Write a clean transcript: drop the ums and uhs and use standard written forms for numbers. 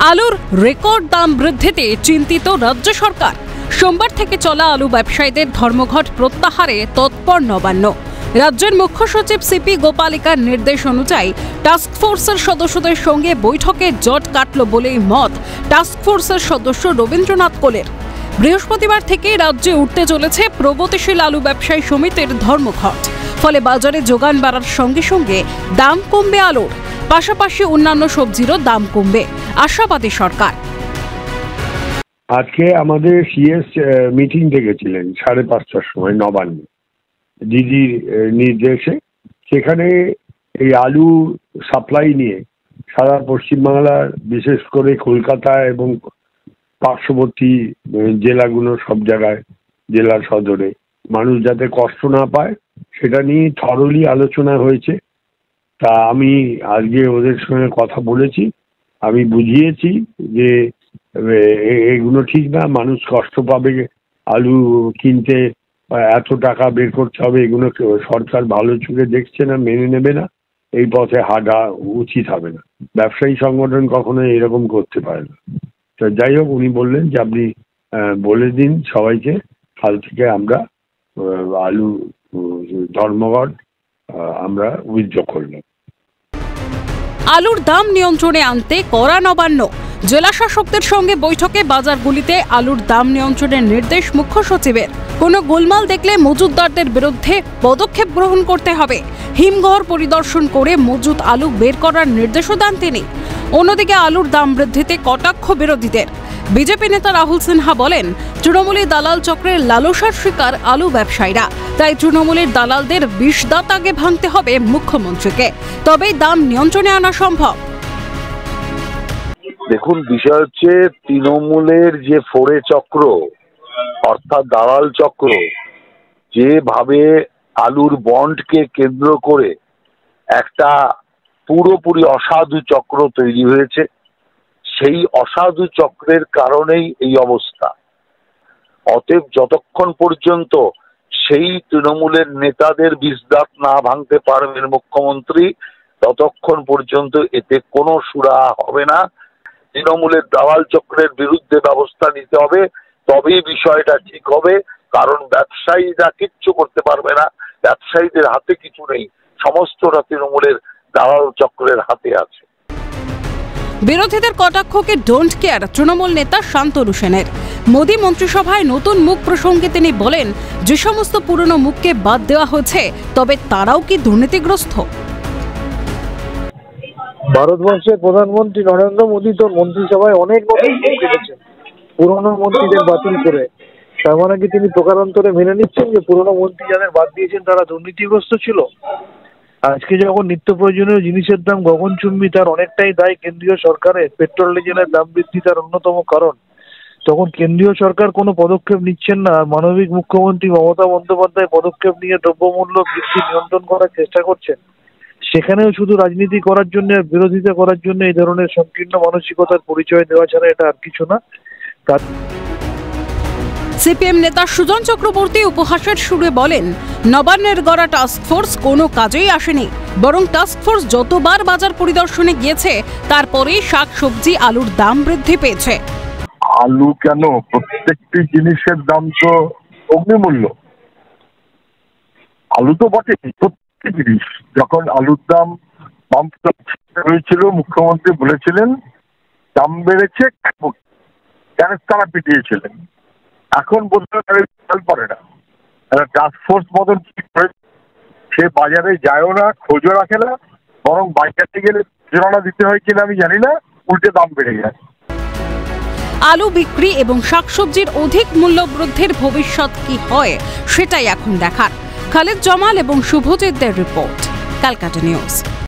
আলুর রেকর্ড দাম বৃদ্ধিতে চিন্তিত রাজ্য সরকার। সোমবার থেকে চলা আলু ব্যবসায়ীদের ধর্মঘট প্রত্যাহারে তৎপর নবান্ন। রাজ্যের মুখ্য সচিব সিপি গোপালিকার নির্দেশ অনুযায়ী টাস্কফোর্সের সদস্যদের সঙ্গে বৈঠকে জট কাটল বলেই মত টাস্কফোর্সের সদস্য রবীন্দ্রনাথ কোলের। বৃহস্পতিবার থেকে রাজ্যে উঠতে চলেছে প্রগতিশীল আলু ব্যবসায়ী সমিতির ধর্মঘট। ফলে বাজারে যোগান বাড়ার সঙ্গে সঙ্গে দাম কমবে আলুর, পাশাপাশি অন্যান্য সবজিরও দাম কমবে, আশাবাদী সরকার। আজকে আমাদের সিএস মিটিং ডেকেছিলেন 5:30টার সময় নবান্ন দিদির নির্দেশে। সেখানে এই আলু সাপ্লাই নিয়ে সারা পশ্চিমবাংলার, বিশেষ করে কলকাতা এবং পার্শ্ববর্তী জেলাগুলো, সব জায়গায় জেলা সদরে মানুষ যাতে কষ্ট না পায় সেটা নিয়ে থরলি আলোচনা হয়েছে। তা আমি আজকে ওদের সঙ্গে কথা বলেছি, আমি বুঝিয়েছি যে এগুলো ঠিক না, মানুষ কষ্ট পাবে, আলু কিনতে এত টাকা বের করতে হবে, এগুলো সরকার ভালো চোখে দেখছে না, মেনে নেবে না, এই পথে হাঁটা উচিত হবে না। ব্যবসায়ী সংগঠন কখনো এরকম করতে পারে না। তো যাই হোক, উনি বললেন যে আপনি বলে দিন সবাইকে, কাল থেকে আমরা আলু ধর্মঘট আমরা উইথড্র করলাম। আলুর দাম নিয়ন্ত্রণে আনতে কড়া নবান্ন। জেলা শাসকদের সঙ্গে বৈঠকে বাজারগুলিতে আলুর দাম নিয়ন্ত্রণের নির্দেশ মুখ্য সচিবের। কোনো গোলমাল দেখলে মজুতদারদের বিরুদ্ধে পদক্ষেপ গ্রহণ করতে হবে। হিমঘর পরিদর্শন করে মজুত আলু বের করার নির্দেশও দেন তিনি। অন্যদিকে আলুর দাম বৃদ্ধিতে কটাক্ষ বিরোধীদের। বিজেপি নেতা রাহুল সিনহা বলেন, তৃণমূলী দালাল চক্রের লালসার শিকার আলু ব্যবসায়ীরা, তাই তৃণমূলের দালালদের বিষ দাঁত আগে ভাঙতে হবে মুখ্যমন্ত্রীকে, তবেই দাম নিয়ন্ত্রণে আনা সম্ভব। দেখুন, বিষয় হচ্ছে তৃণমূলের যে ফোরে চক্র অর্থাৎ দালাল চক্র, যেভাবে আলুর বন্ডকে কেন্দ্র করে একটা পুরোপুরি অসাধু চক্র তৈরি হয়েছে, সেই অসাধু চক্রের কারণেই এই অবস্থা। অতএব যতক্ষণ পর্যন্ত সেই তৃণমূলের নেতাদের বিষদাঁত না ভাঙতে পারবেন মুখ্যমন্ত্রী, ততক্ষণ পর্যন্ত এতে কোনো সুরাহা হবে না। তৃণমূলের দালাল চক্রের বিরুদ্ধে ব্যবস্থা নিতে হবে, তবেই বিষয়টা ঠিক হবে। কারণ ব্যবসায়ীরা কিচ্ছু করতে পারবে না, ব্যবসায়ীদের হাতে কিছু নেই, সমস্তটা তৃণমূলের দালাল চক্রের হাতে আছে। বিরোধীদের কটাক্ষকে ডোন্ট কেয়ার তৃণমূল নেতা শান্তনু সেনের। মোদী মন্ত্রিসভায় নতুন মুখ প্রসঙ্গে তিনি বলেন, যে সমস্ত পুরনো মুখকে বাদ দেওয়া হয়েছে, তবে তারাও কি দুর্নীতিগ্রস্ত? ভারতবর্ষের প্রধানমন্ত্রী নরেন্দ্র মোদী তো মন্ত্রিসভায় অনেক নতুন মুখ রেখেছেন পুরনো মন্ত্রীদের বাতিল করে। তার মানে কি তিনি প্রকারান্তরে মেনে নিচ্ছেন যে পুরনো মন্ত্রী যাদের বাদ দিয়েছেন তারা দুর্নীতিগ্রস্ত ছিল? আজকে যখন নিত্য প্রয়োজনীয় জিনিসের দাম গগনচুম্বী, তার অনেকটাই দায় কেন্দ্রীয় সরকারের। পেট্রোল ডিজেলের দাম বৃদ্ধি তার অন্যতম কারণ। তখন কেন্দ্রীয় সরকার কোনো পদক্ষেপ নিচ্ছেন না, মানবিক মুখ্যমন্ত্রী মমতা বন্দ্যোপাধ্যায় পদক্ষেপ নিয়ে দ্রব্যমূল্য বৃদ্ধি নিয়ন্ত্রণ করার চেষ্টা করছেন। সেখানেও শুধু রাজনীতি করার জন্য, বিরোধিতা করার জন্য এই ধরনের সংকীর্ণ মানসিকতার পরিচয় দেওয়া ছাড়া এটা আর কিছু না। সিপিএম নেতা সুজন চক্রবর্তী উপহাসের সুরে বলেন, নবান্নের গড়া টাস্কফোর্স কোনো কাজেই আসেনি, বরং টাস্কফোর্স যতবার বাজার পরিদর্শনে গিয়েছে তারপরেই শাকসবজি আলুর দাম বৃদ্ধি পেয়েছে। আলু কেন, প্রত্যেকটি জিনিসের দাম তো অগ্নিমূল্য। আলু তো বটে, প্রত্যেকটি জিনিস। যখন আলুর দাম হয়েছিল, মুখ্যমন্ত্রী বলেছিলেন দাম বেড়েছে, কেন তারা পিটিয়েছিলেন। এখন বলতে পারে না, একটা টাস্কফোর্স মতন সে বাজারে যায়ও না, খোঁজও রাখে না, বরং বাজারে গেলে জোরানা দিতে হয় কিনা আমি জানি না, উল্টে দাম বেড়ে যায়। আলু বিক্রি এবং শাকসবজির অধিক মূল্য বৃদ্ধির ভবিষ্যৎ কি হয় সেটাই এখন দেখার। খালেদ জামাল এবং শুভজিৎদের রিপোর্ট, ক্যালকাটা নিউজ।